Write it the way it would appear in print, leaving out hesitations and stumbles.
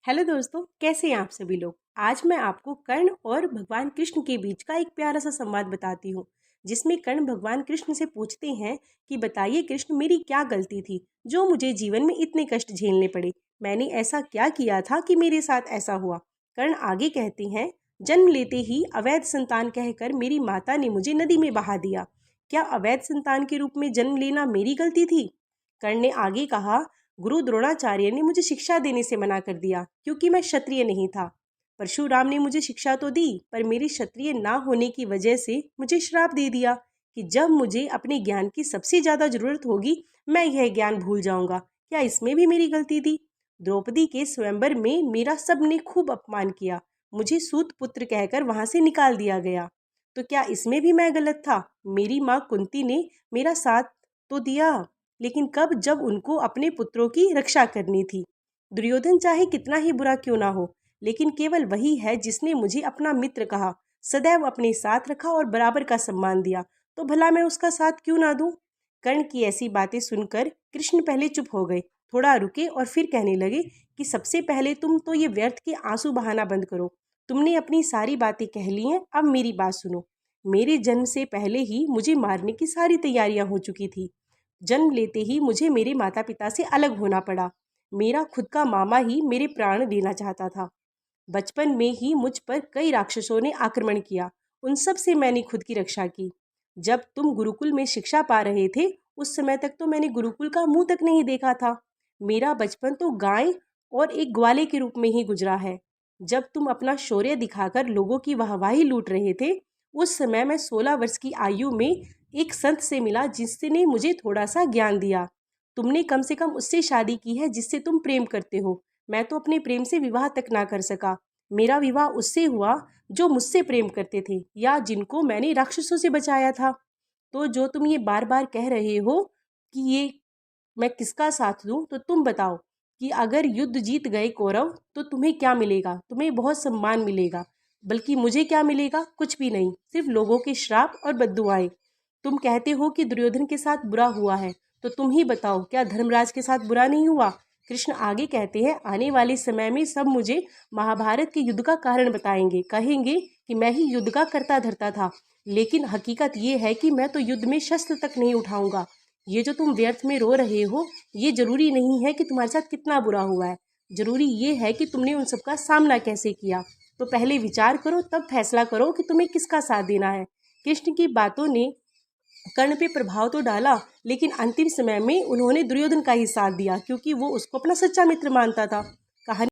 Hello दोस्तों, कैसे हैं आप सभी लोग। आज मैं आपको कर्ण और भगवान कृष्ण के बीच का एक प्यारा सा संवाद बताती हूँ, जिसमें कर्ण भगवान कृष्ण से पूछते हैं कि बताइए कृष्ण, मेरी क्या गलती थी जो मुझे जीवन में इतने कष्ट झेलने पड़े। मैंने ऐसा क्या किया था कि मेरे साथ ऐसा हुआ। कर्ण आगे कहते हैं, जन्म लेते ही अवैध संतान कहकर मेरी माता ने मुझे नदी में बहा दिया। क्या अवैध संतान के रूप में जन्म लेना मेरी गलती थी। कर्ण ने आगे कहा, गुरु द्रोणाचार्य ने मुझे शिक्षा देने से मना कर दिया क्योंकि मैं क्षत्रिय नहीं था। परशुराम ने मुझे शिक्षा तो दी, पर मेरी क्षत्रिय ना होने की वजह से मुझे श्राप दे दिया कि जब मुझे अपने ज्ञान की सबसे ज्यादा जरूरत होगी मैं यह ज्ञान भूल जाऊंगा। क्या इसमें भी मेरी गलती थी। द्रौपदी के स्वयंवर में मेरा सबने खूब अपमान किया, मुझे सूत पुत्र कहकर वहां से निकाल दिया गया। तो क्या इसमें भी मैं गलत था। मेरी माँ कुंती ने मेरा साथ तो दिया, लेकिन कब, जब उनको अपने पुत्रों की रक्षा करनी थी। दुर्योधन चाहे कितना ही बुरा क्यों ना हो, लेकिन केवल वही है जिसने मुझे अपना मित्र कहा, सदैव अपने साथ रखा और बराबर का सम्मान दिया। तो भला मैं उसका साथ क्यों ना दूं। कर्ण की ऐसी बातें सुनकर कृष्ण पहले चुप हो गए, थोड़ा रुके और फिर कहने लगे कि सबसे पहले तुम तो ये व्यर्थ के आंसू बहाना बंद करो। तुमने अपनी सारी बातें कह ली हैं, अब मेरी बात सुनो। मेरे जन्म से पहले ही मुझे मारने की सारी तैयारियां हो चुकी थी। जन्म लेते ही मुझे मेरे माता पिता से अलग होना पड़ा। मेरा खुद का मामा ही मेरे प्राण लेना चाहता था। बचपन में ही मुझ पर कई राक्षसों ने आक्रमण किया, उन सब से मैंने खुद की रक्षा की। जब तुम गुरुकुल में शिक्षा पा रहे थे, उस समय तक तो मैंने गुरुकुल का मुंह तक नहीं देखा था। मेरा बचपन तो गाय और एक ग्वाले के रूप में ही गुजरा है। जब तुम अपना शौर्य दिखाकर लोगों की वाहवाही लूट रहे थे, उस समय मैं 16 वर्ष की आयु में एक संत से मिला जिसने मुझे थोड़ा सा ज्ञान दिया। तुमने कम से कम उससे शादी की है जिससे तुम प्रेम करते हो। मैं तो अपने प्रेम से विवाह तक ना कर सका। मेरा विवाह उससे हुआ जो मुझसे प्रेम करते थे या जिनको मैंने राक्षसों से बचाया था। तो जो तुम ये बार बार कह रहे हो कि ये मैं किसका साथ दूं, तो तुम बताओ कि अगर युद्ध जीत गए कौरव तो तुम्हें क्या मिलेगा। तुम्हें बहुत सम्मान मिलेगा, बल्कि मुझे क्या मिलेगा, कुछ भी नहीं, सिर्फ लोगों के श्राप और बद्दुआएं। तुम कहते हो कि दुर्योधन के साथ बुरा हुआ है, तो तुम ही बताओ क्या धर्मराज के साथ बुरा नहीं हुआ। कृष्ण आगे कहते हैं, आने वाले समय में सब मुझे महाभारत के युद्ध का कारण बताएंगे, कहेंगे कि मैं ही युद्ध का करता धरता था। लेकिन हकीकत ये है कि मैं तो युद्ध में शस्त्र तक नहीं उठाऊंगा। ये जो तुम व्यर्थ में रो रहे हो, ये जरूरी नहीं है कि तुम्हारे साथ कितना बुरा हुआ है, जरूरी ये है कि तुमने उन सबका सामना कैसे किया। तो पहले विचार करो, तब फैसला करो कि तुम्हें किसका साथ देना है। कृष्ण की बातों ने कर्ण पे प्रभाव तो डाला, लेकिन अंतिम समय में उन्होंने दुर्योधन का ही साथ दिया क्योंकि वो उसको अपना सच्चा मित्र मानता था। कहानी